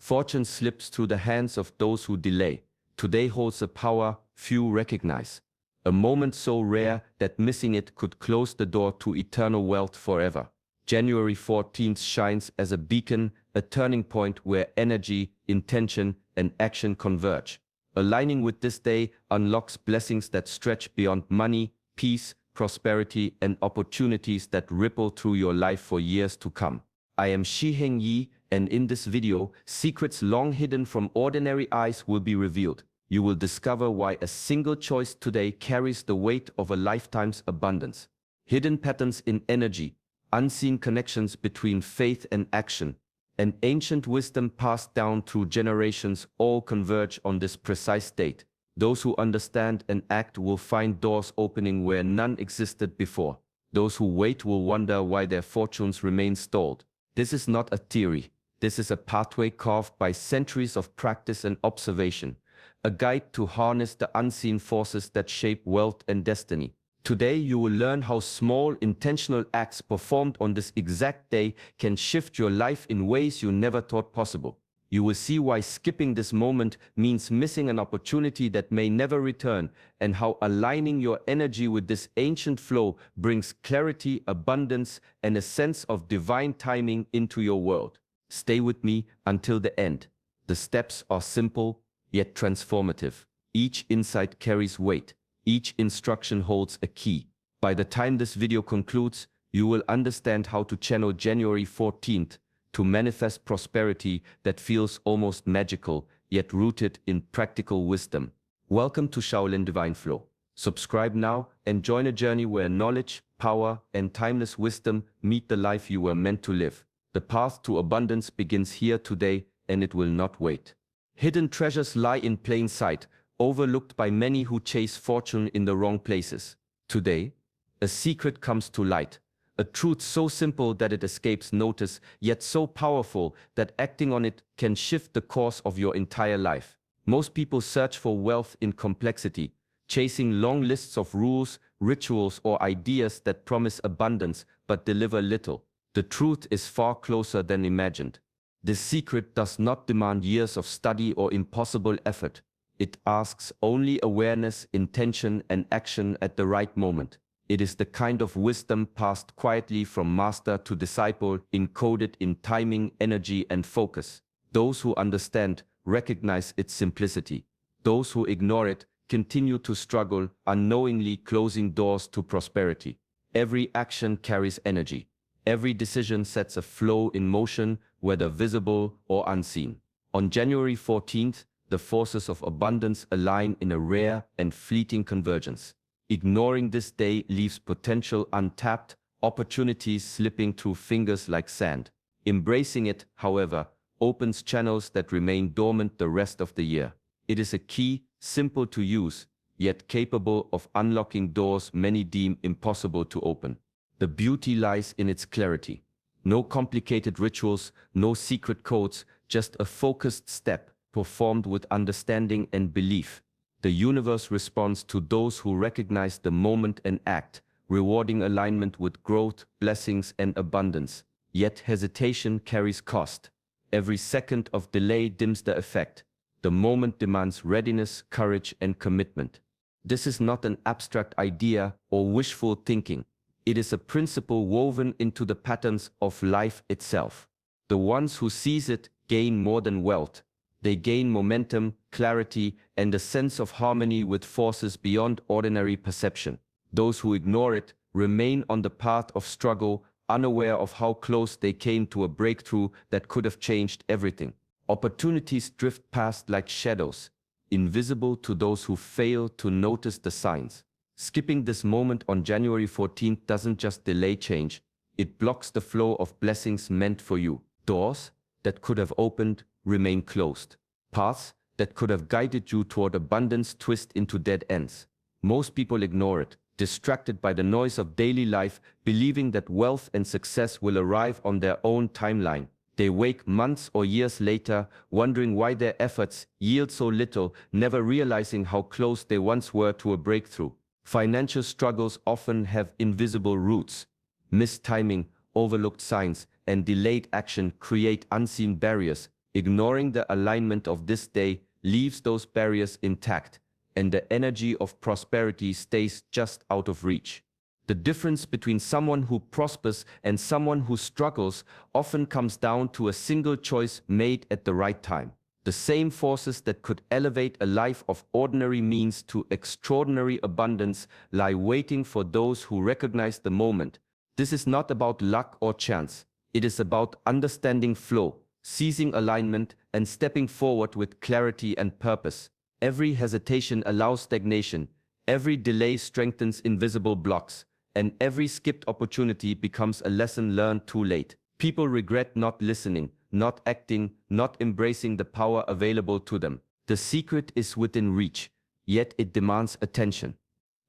Fortune slips through the hands of those who delay. Today holds a power few recognize. A moment so rare that missing it could close the door to eternal wealth forever. January 14th shines as a beacon, a turning point where energy, intention, and action converge. Aligning with this day unlocks blessings that stretch beyond money, peace, prosperity, and opportunities that ripple through your life for years to come. I am Shi Heng Yi, and in this video, secrets long hidden from ordinary eyes will be revealed. You will discover why a single choice today carries the weight of a lifetime's abundance. Hidden patterns in energy, unseen connections between faith and action, and ancient wisdom passed down through generations all converge on this precise date. Those who understand and act will find doors opening where none existed before. Those who wait will wonder why their fortunes remain stalled. This is not a theory. This is a pathway carved by centuries of practice and observation, a guide to harness the unseen forces that shape wealth and destiny. Today you will learn how small intentional acts performed on this exact day can shift your life in ways you never thought possible. You will see why skipping this moment means missing an opportunity that may never return, and how aligning your energy with this ancient flow brings clarity, abundance, and a sense of divine timing into your world. Stay with me until the end. The steps are simple, yet transformative. Each insight carries weight. Each instruction holds a key. By the time this video concludes, you will understand how to channel January 14th to manifest prosperity that feels almost magical, yet rooted in practical wisdom. Welcome to Shaolin Divine Flow. Subscribe now and join a journey where knowledge, power, and timeless wisdom meet the life you were meant to live. The path to abundance begins here today, and it will not wait. Hidden treasures lie in plain sight, overlooked by many who chase fortune in the wrong places. Today, a secret comes to light. A truth so simple that it escapes notice, yet so powerful that acting on it can shift the course of your entire life. Most people search for wealth in complexity, chasing long lists of rules, rituals, or ideas that promise abundance but deliver little. The truth is far closer than imagined. This secret does not demand years of study or impossible effort. It asks only awareness, intention, and action at the right moment. It is the kind of wisdom passed quietly from master to disciple, encoded in timing, energy, and focus. Those who understand recognize its simplicity. Those who ignore it continue to struggle, unknowingly closing doors to prosperity. Every action carries energy. Every decision sets a flow in motion, whether visible or unseen. On January 14th, the forces of abundance align in a rare and fleeting convergence. Ignoring this day leaves potential untapped, opportunities slipping through fingers like sand. Embracing it, however, opens channels that remain dormant the rest of the year. It is a key, simple to use, yet capable of unlocking doors many deem impossible to open. The beauty lies in its clarity. No complicated rituals, no secret codes, just a focused step, performed with understanding and belief. The universe responds to those who recognize the moment and act, rewarding alignment with growth, blessings, and abundance. Yet hesitation carries cost. Every second of delay dims the effect. The moment demands readiness, courage, and commitment. This is not an abstract idea or wishful thinking. It is a principle woven into the patterns of life itself. The ones who seize it gain more than wealth. They gain momentum, clarity, and a sense of harmony with forces beyond ordinary perception. Those who ignore it remain on the path of struggle, unaware of how close they came to a breakthrough that could have changed everything. Opportunities drift past like shadows, invisible to those who fail to notice the signs. Skipping this moment on January 14th doesn't just delay change, it blocks the flow of blessings meant for you. Doors that could have opened remain closed. Paths that could have guided you toward abundance twist into dead ends. Most people ignore it, distracted by the noise of daily life, believing that wealth and success will arrive on their own timeline. They wake months or years later, wondering why their efforts yield so little, never realizing how close they once were to a breakthrough. Financial struggles often have invisible roots. Missed timing, overlooked signs, and delayed action create unseen barriers, Ignoring the alignment of this day leaves those barriers intact, and the energy of prosperity stays just out of reach. The difference between someone who prospers and someone who struggles often comes down to a single choice made at the right time. The same forces that could elevate a life of ordinary means to extraordinary abundance lie waiting for those who recognize the moment. This is not about luck or chance. It is about understanding flow, seizing alignment, and stepping forward with clarity and purpose. Every hesitation allows stagnation, every delay strengthens invisible blocks, and every skipped opportunity becomes a lesson learned too late. People regret not listening, not acting, not embracing the power available to them. The secret is within reach, yet it demands attention.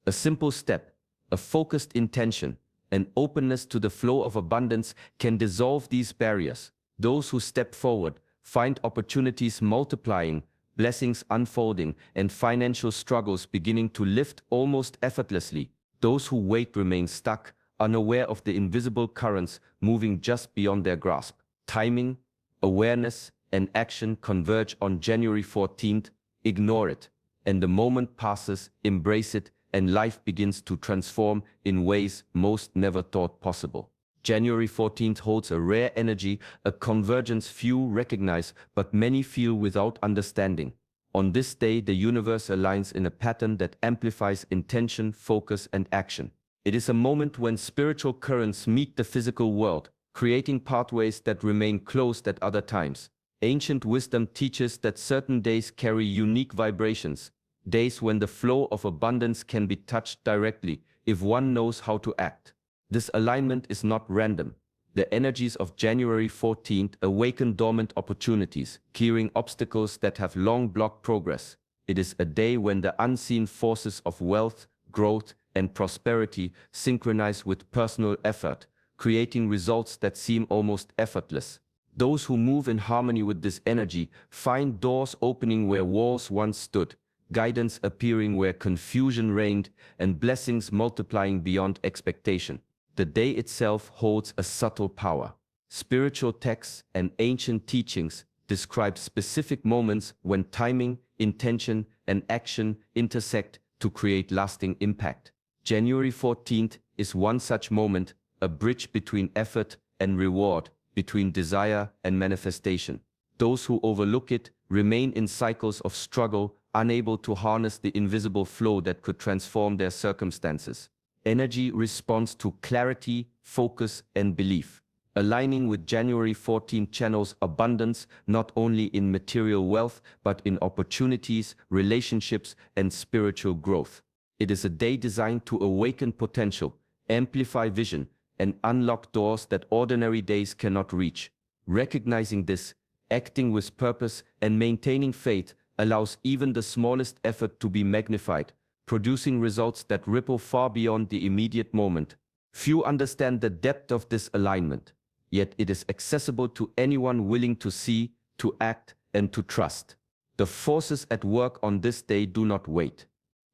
A simple step, a focused intention, an openness to the flow of abundance can dissolve these barriers. Those who step forward find opportunities multiplying, blessings unfolding, and financial struggles beginning to lift almost effortlessly. Those who wait remain stuck, unaware of the invisible currents moving just beyond their grasp. Timing, awareness, and action converge on January 14th. Ignore it, and the moment passes. Embrace it, and life begins to transform in ways most never thought possible. January 14th holds a rare energy, a convergence few recognize but many feel without understanding. On this day, the universe aligns in a pattern that amplifies intention, focus, and action. It is a moment when spiritual currents meet the physical world, creating pathways that remain closed at other times. Ancient wisdom teaches that certain days carry unique vibrations, days when the flow of abundance can be touched directly if one knows how to act. This alignment is not random. The energies of January 14th awaken dormant opportunities, clearing obstacles that have long blocked progress. It is a day when the unseen forces of wealth, growth, and prosperity synchronize with personal effort, creating results that seem almost effortless. Those who move in harmony with this energy find doors opening where walls once stood, guidance appearing where confusion reigned, and blessings multiplying beyond expectation. The day itself holds a subtle power. Spiritual texts and ancient teachings describe specific moments when timing, intention, and action intersect to create lasting impact. January 14th is one such moment, a bridge between effort and reward, between desire and manifestation. Those who overlook it remain in cycles of struggle, unable to harness the invisible flow that could transform their circumstances. Energy responds to clarity, focus, and belief. Aligning with January 14 channels abundance not only in material wealth but in opportunities, relationships, and spiritual growth. It is a day designed to awaken potential, amplify vision, and unlock doors that ordinary days cannot reach. Recognizing this, acting with purpose, and maintaining faith allows even the smallest effort to be magnified, producing results that ripple far beyond the immediate moment. Few understand the depth of this alignment, yet it is accessible to anyone willing to see, to act, and to trust. The forces at work on this day do not wait.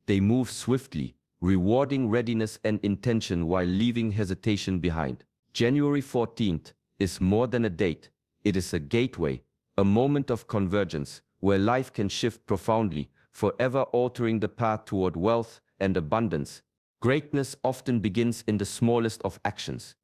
They move swiftly, rewarding readiness and intention while leaving hesitation behind. January 14th is more than a date. It is a gateway, a moment of convergence, where life can shift profoundly, forever altering the path toward wealth and abundance. Greatness often begins in the smallest of actions.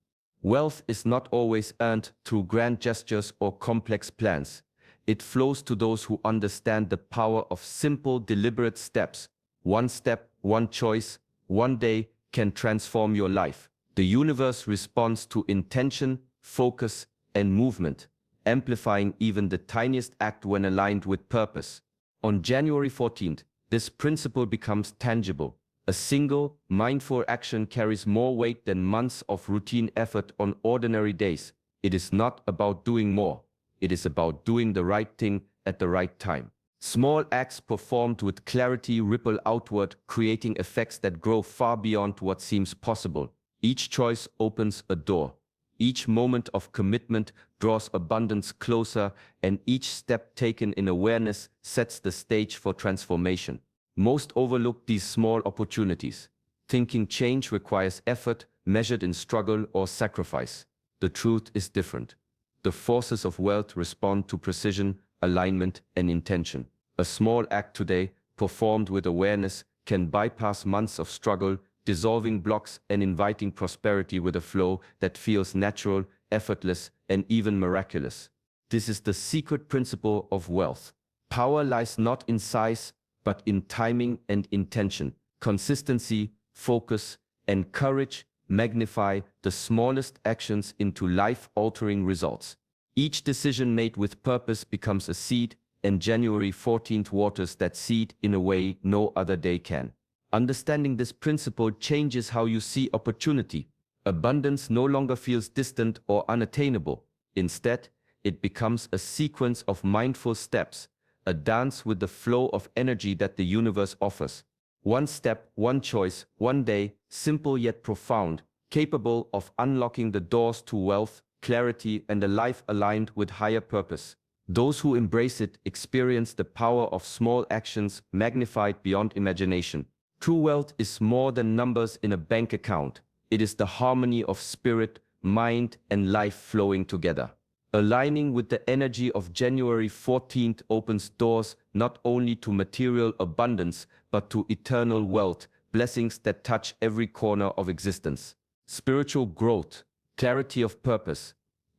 Wealth is not always earned through grand gestures or complex plans. It flows to those who understand the power of simple, deliberate steps. One step, one choice, one day can transform your life. The universe responds to intention, focus, and movement, amplifying even the tiniest act when aligned with purpose. On January 14th, this principle becomes tangible. A single, mindful action carries more weight than months of routine effort on ordinary days. It is not about doing more. It is about doing the right thing at the right time. Small acts performed with clarity ripple outward, creating effects that grow far beyond what seems possible. Each choice opens a door. Each moment of commitment draws abundance closer, and each step taken in awareness sets the stage for transformation. Most overlook these small opportunities, thinking change requires effort measured in struggle or sacrifice. The truth is different. The forces of wealth respond to precision, alignment, and intention. A small act today, performed with awareness, can bypass months of struggle, dissolving blocks and inviting prosperity with a flow that feels natural, effortless, and even miraculous. This is the secret principle of wealth. Power lies not in size, but in timing and intention. Consistency, focus, and courage magnify the smallest actions into life-altering results. Each decision made with purpose becomes a seed, and January 14th waters that seed in a way no other day can. Understanding this principle changes how you see opportunity. Abundance no longer feels distant or unattainable. Instead, it becomes a sequence of mindful steps, a dance with the flow of energy that the universe offers. One step, one choice, one day, simple yet profound, capable of unlocking the doors to wealth, clarity, and a life aligned with higher purpose. Those who embrace it experience the power of small actions magnified beyond imagination. True wealth is more than numbers in a bank account. It is the harmony of spirit, mind, and life flowing together. Aligning with the energy of January 14th opens doors not only to material abundance, but to eternal wealth, blessings that touch every corner of existence. Spiritual growth, clarity of purpose,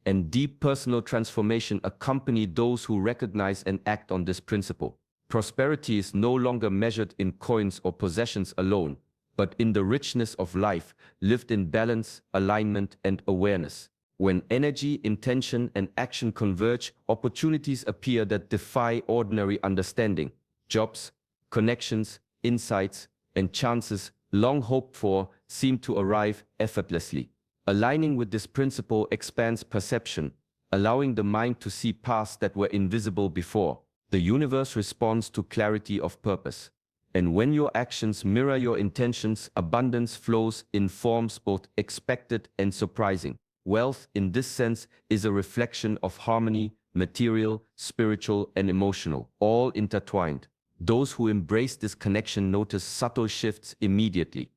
and deep personal transformation accompany those who recognize and act on this principle. Prosperity is no longer measured in coins or possessions alone, but in the richness of life, lived in balance, alignment, and awareness. When energy, intention, and action converge, opportunities appear that defy ordinary understanding. Jobs, connections, insights, and chances long hoped for seem to arrive effortlessly. Aligning with this principle expands perception, allowing the mind to see paths that were invisible before. The universe responds to clarity of purpose. And when your actions mirror your intentions, abundance flows in forms both expected and surprising. Wealth, in this sense, is a reflection of harmony, material, spiritual, and emotional, all intertwined. Those who embrace this connection notice subtle shifts immediately.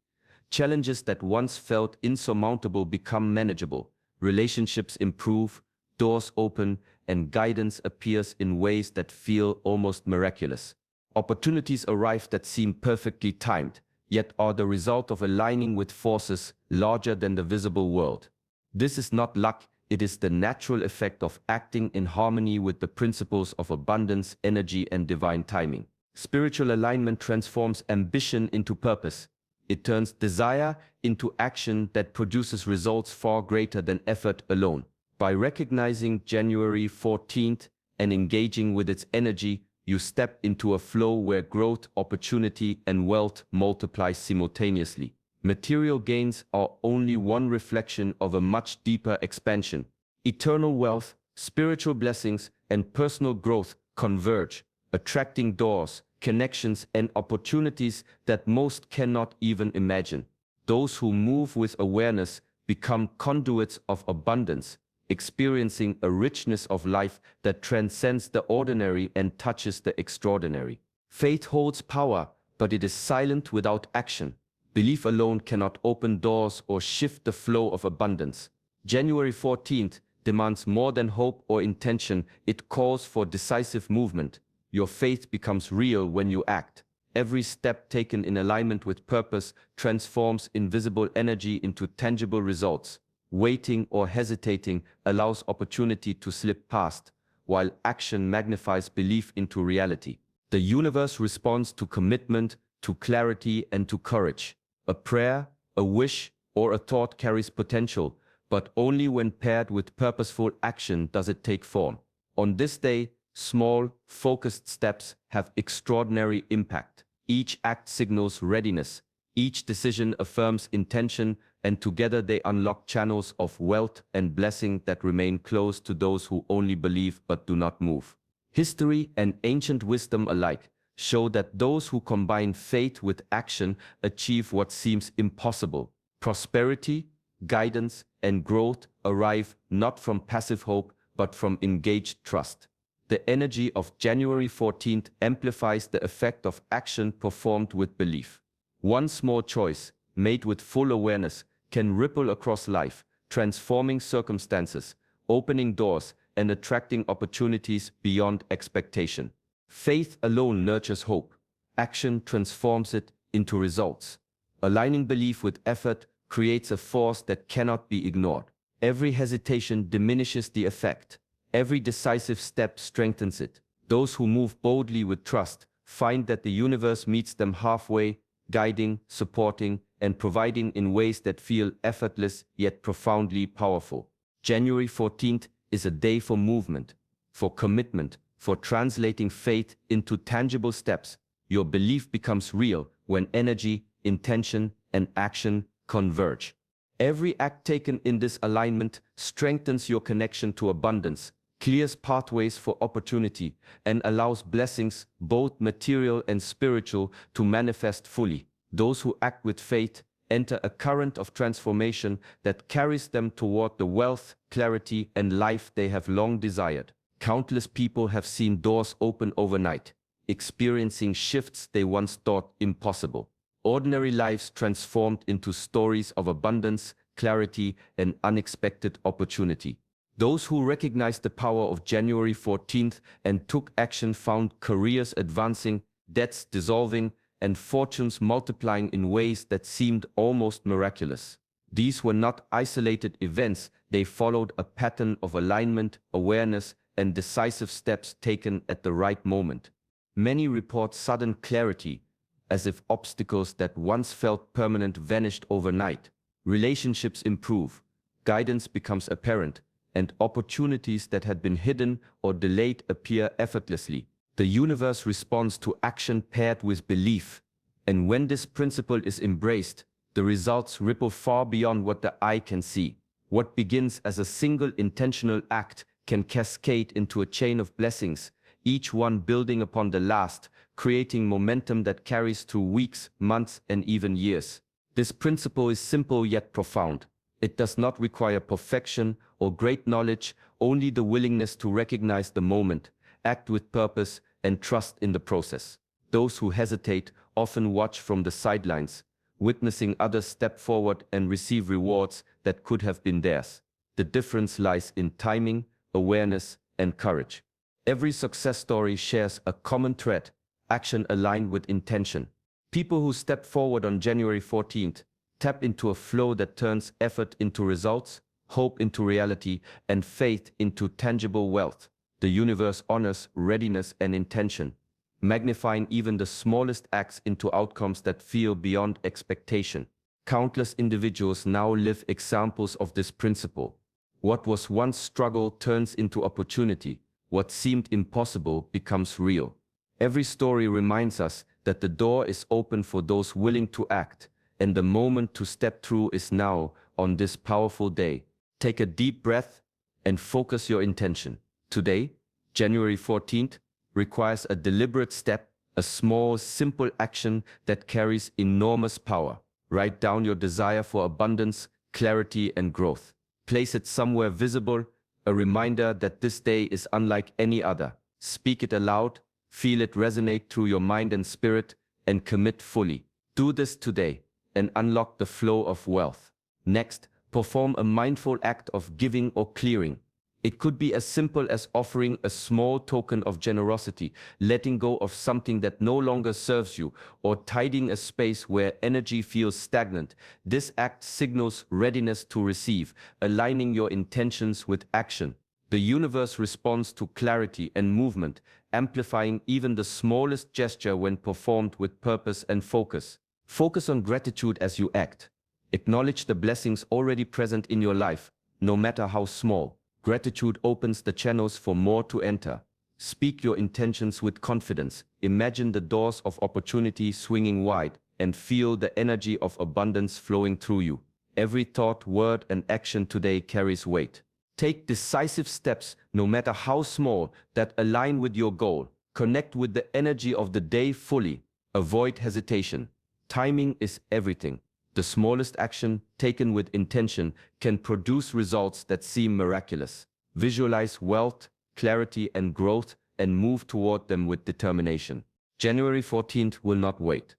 Challenges that once felt insurmountable become manageable. Relationships improve, doors open, and guidance appears in ways that feel almost miraculous. Opportunities arrive that seem perfectly timed, yet are the result of aligning with forces larger than the visible world. This is not luck, it is the natural effect of acting in harmony with the principles of abundance, energy, and divine timing. Spiritual alignment transforms ambition into purpose. It turns desire into action that produces results far greater than effort alone. By recognizing January 14th and engaging with its energy, you step into a flow where growth, opportunity, and wealth multiply simultaneously. Material gains are only one reflection of a much deeper expansion. Eternal wealth, spiritual blessings, and personal growth converge, attracting doors, connections, and opportunities that most cannot even imagine. Those who move with awareness become conduits of abundance, experiencing a richness of life that transcends the ordinary and touches the extraordinary. Faith holds power, but it is silent without action. Belief alone cannot open doors or shift the flow of abundance. January 14th demands more than hope or intention, it calls for decisive movement. Your faith becomes real when you act. Every step taken in alignment with purpose transforms invisible energy into tangible results. Waiting or hesitating allows opportunity to slip past, while action magnifies belief into reality. The universe responds to commitment, to clarity, and to courage. A prayer, a wish, or a thought carries potential, but only when paired with purposeful action does it take form. On this day, small, focused steps have extraordinary impact. Each act signals readiness, each decision affirms intention, and together they unlock channels of wealth and blessing that remain closed to those who only believe but do not move. History and ancient wisdom alike show that those who combine faith with action achieve what seems impossible. Prosperity, guidance, and growth arrive not from passive hope, but from engaged trust. The energy of January 14th amplifies the effect of action performed with belief. One small choice, made with full awareness, can ripple across life, transforming circumstances, opening doors, and attracting opportunities beyond expectation. Faith alone nurtures hope. Action transforms it into results. Aligning belief with effort creates a force that cannot be ignored. Every hesitation diminishes the effect. Every decisive step strengthens it. Those who move boldly with trust find that the universe meets them halfway, guiding, supporting, and providing in ways that feel effortless yet profoundly powerful. January 14th is a day for movement, for commitment, for translating faith into tangible steps. Your belief becomes real when energy, intention, and action converge. Every act taken in this alignment strengthens your connection to abundance, clears pathways for opportunity, and allows blessings, both material and spiritual, to manifest fully. Those who act with faith enter a current of transformation that carries them toward the wealth, clarity, and life they have long desired. Countless people have seen doors open overnight, experiencing shifts they once thought impossible. Ordinary lives transformed into stories of abundance, clarity, and unexpected opportunity. Those who recognized the power of January 14th and took action found careers advancing, debts dissolving, and fortunes multiplying in ways that seemed almost miraculous. These were not isolated events, they followed a pattern of alignment, awareness, and decisive steps taken at the right moment. Many report sudden clarity, as if obstacles that once felt permanent vanished overnight. Relationships improve, guidance becomes apparent, and opportunities that had been hidden or delayed appear effortlessly. The universe responds to action paired with belief, and when this principle is embraced, the results ripple far beyond what the eye can see. What begins as a single intentional act can cascade into a chain of blessings, each one building upon the last, creating momentum that carries through weeks, months, and even years. This principle is simple yet profound. It does not require perfection or great knowledge, only the willingness to recognize the moment, act with purpose, and trust in the process. Those who hesitate often watch from the sidelines, witnessing others step forward and receive rewards that could have been theirs. The difference lies in timing, awareness, and courage. Every success story shares a common thread: action aligned with intention. People who step forward on January 14th tap into a flow that turns effort into results, hope into reality, and faith into tangible wealth. The universe honors readiness and intention, magnifying even the smallest acts into outcomes that feel beyond expectation. Countless individuals now live examples of this principle. What was once struggle turns into opportunity. What seemed impossible becomes real. Every story reminds us that the door is open for those willing to act, and the moment to step through is now, on this powerful day. Take a deep breath and focus your intention. Today, January 14th, requires a deliberate step, a small, simple action that carries enormous power. Write down your desire for abundance, clarity, and growth. Place it somewhere visible, a reminder that this day is unlike any other. Speak it aloud, feel it resonate through your mind and spirit, and commit fully. Do this today and unlock the flow of wealth. Next, perform a mindful act of giving or clearing. It could be as simple as offering a small token of generosity, letting go of something that no longer serves you, or tidying a space where energy feels stagnant. This act signals readiness to receive, aligning your intentions with action. The universe responds to clarity and movement, amplifying even the smallest gesture when performed with purpose and focus. Focus on gratitude as you act. Acknowledge the blessings already present in your life, no matter how small. Gratitude opens the channels for more to enter. Speak your intentions with confidence. Imagine the doors of opportunity swinging wide, and feel the energy of abundance flowing through you. Every thought, word, and action today carries weight. Take decisive steps, no matter how small, that align with your goal. Connect with the energy of the day fully. Avoid hesitation. Timing is everything. The smallest action, taken with intention, can produce results that seem miraculous. Visualize wealth, clarity, and growth, and move toward them with determination. January 14th will not wait.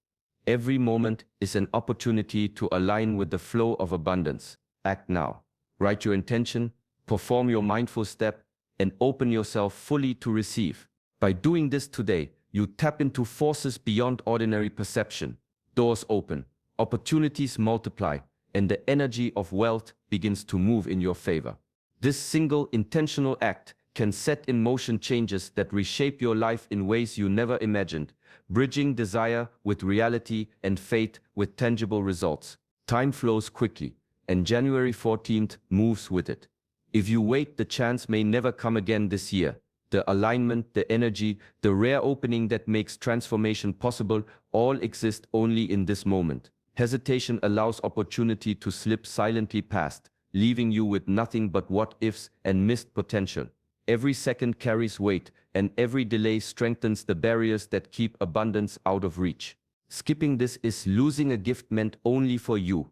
Every moment is an opportunity to align with the flow of abundance. Act now. Write your intention, perform your mindful step, and open yourself fully to receive. By doing this today, you tap into forces beyond ordinary perception. Doors open, opportunities multiply, and the energy of wealth begins to move in your favor. This single intentional act can set in motion changes that reshape your life in ways you never imagined, bridging desire with reality and faith with tangible results. Time flows quickly, and January 14th moves with it. If you wait, the chance may never come again this year. The alignment, the energy, the rare opening that makes transformation possible all exist only in this moment. Hesitation allows opportunity to slip silently past, leaving you with nothing but what-ifs and missed potential. Every second carries weight, and every delay strengthens the barriers that keep abundance out of reach. Skipping this is losing a gift meant only for you.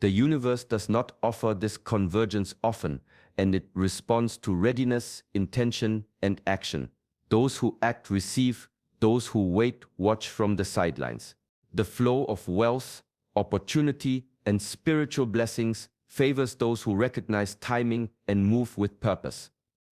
The universe does not offer this convergence often, and it responds to readiness, intention, and action. Those who act receive, those who wait watch from the sidelines. The flow of wealth, opportunity, and spiritual blessings favors those who recognize timing and move with purpose.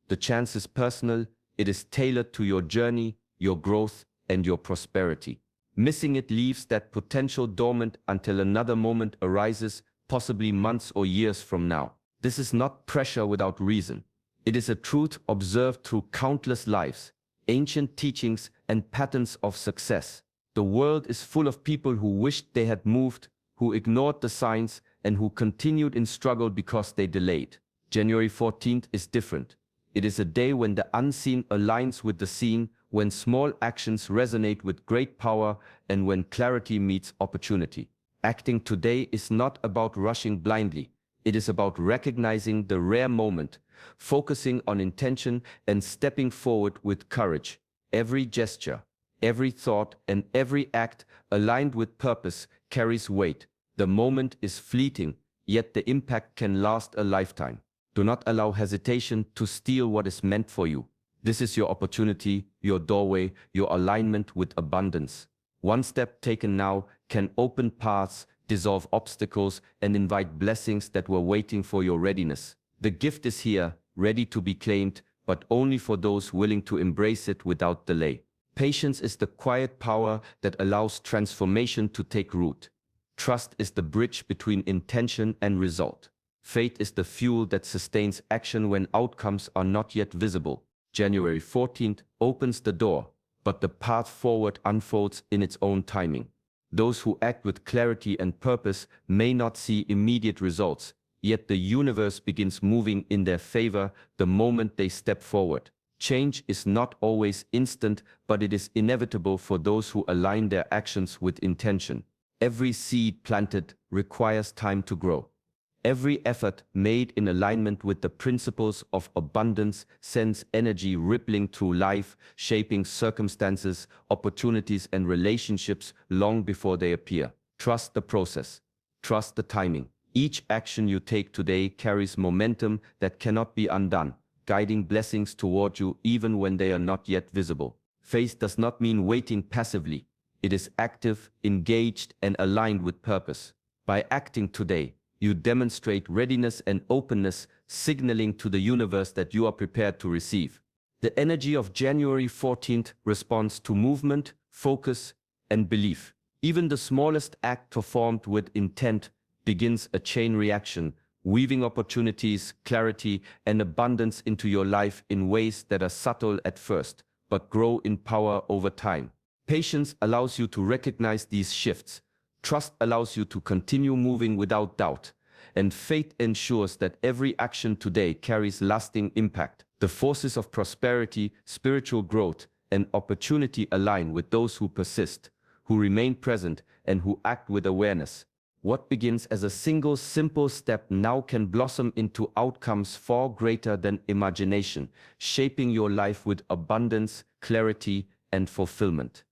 The chance is personal, it is tailored to your journey, your growth, and your prosperity. Missing it leaves that potential dormant until another moment arises, possibly months or years from now. This is not pressure without reason. It is a truth observed through countless lives, ancient teachings, and patterns of success. The world is full of people who wished they had moved, who ignored the signs, and who continued in struggle because they delayed. January 14th is different. It is a day when the unseen aligns with the seen, when small actions resonate with great power, and when clarity meets opportunity. Acting today is not about rushing blindly. It is about recognizing the rare moment, focusing on intention, and stepping forward with courage. Every gesture, every thought, and every act aligned with purpose carries weight. The moment is fleeting, yet the impact can last a lifetime. Do not allow hesitation to steal what is meant for you. This is your opportunity, your doorway, your alignment with abundance. One step taken now can open paths, dissolve obstacles, and invite blessings that were waiting for your readiness. The gift is here, ready to be claimed, but only for those willing to embrace it without delay. Patience is the quiet power that allows transformation to take root. Trust is the bridge between intention and result. Faith is the fuel that sustains action when outcomes are not yet visible. January 14th opens the door, but the path forward unfolds in its own timing. Those who act with clarity and purpose may not see immediate results, yet the universe begins moving in their favor the moment they step forward. Change is not always instant, but it is inevitable for those who align their actions with intention. Every seed planted requires time to grow. Every effort made in alignment with the principles of abundance sends energy rippling through life, shaping circumstances, opportunities, and relationships long before they appear. Trust the process. Trust the timing. Each action you take today carries momentum that cannot be undone, guiding blessings toward you even when they are not yet visible. Faith does not mean waiting passively. It is active, engaged, and aligned with purpose. By acting today, you demonstrate readiness and openness, signaling to the universe that you are prepared to receive. The energy of January 14th responds to movement, focus, and belief. Even the smallest act performed with intent begins a chain reaction, weaving opportunities, clarity, and abundance into your life in ways that are subtle at first, but grow in power over time. Patience allows you to recognize these shifts. Trust allows you to continue moving without doubt, and faith ensures that every action today carries lasting impact. The forces of prosperity, spiritual growth, and opportunity align with those who persist, who remain present, and who act with awareness. What begins as a single simple step now can blossom into outcomes far greater than imagination, shaping your life with abundance, clarity, and fulfillment.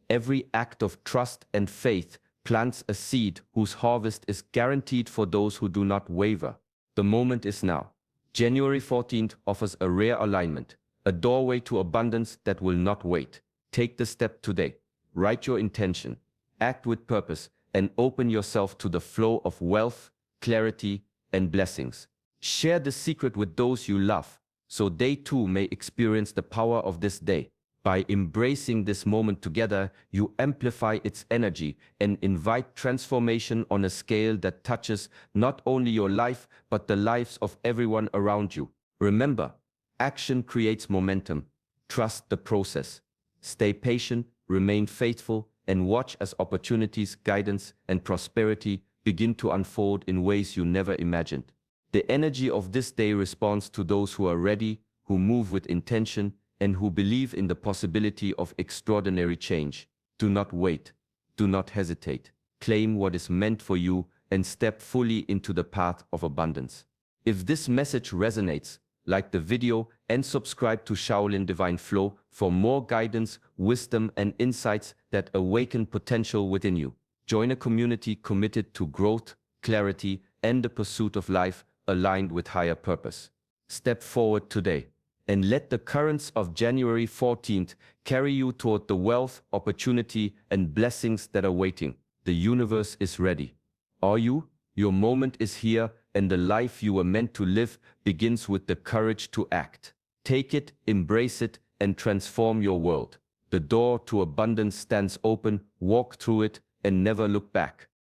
Every act of trust and faith plants a seed whose harvest is guaranteed for those who do not waver. The moment is now. January 14th offers a rare alignment, a doorway to abundance that will not wait. Take the step today. Write your intention, act with purpose, and open yourself to the flow of wealth, clarity, and blessings. Share the secret with those you love, so they too may experience the power of this day. By embracing this moment together, you amplify its energy and invite transformation on a scale that touches not only your life, but the lives of everyone around you. Remember, action creates momentum. Trust the process. Stay patient, remain faithful, and watch as opportunities, guidance, and prosperity begin to unfold in ways you never imagined. The energy of this day responds to those who are ready, who move with intention, and who believe in the possibility of extraordinary change. Do not wait. Do not hesitate. Claim what is meant for you and step fully into the path of abundance. If this message resonates, like the video and subscribe to Shaolin Divine Flow for more guidance, wisdom, and insights that awaken potential within you. Join a community committed to growth, clarity, and the pursuit of life aligned with higher purpose. Step forward today and let the currents of January 14th carry you toward the wealth, opportunity, and blessings that are waiting. The universe is ready. Are you? Your moment is here, and the life you were meant to live begins with the courage to act. Take it, embrace it, and transform your world. The door to abundance stands open. Walk through it and never look back.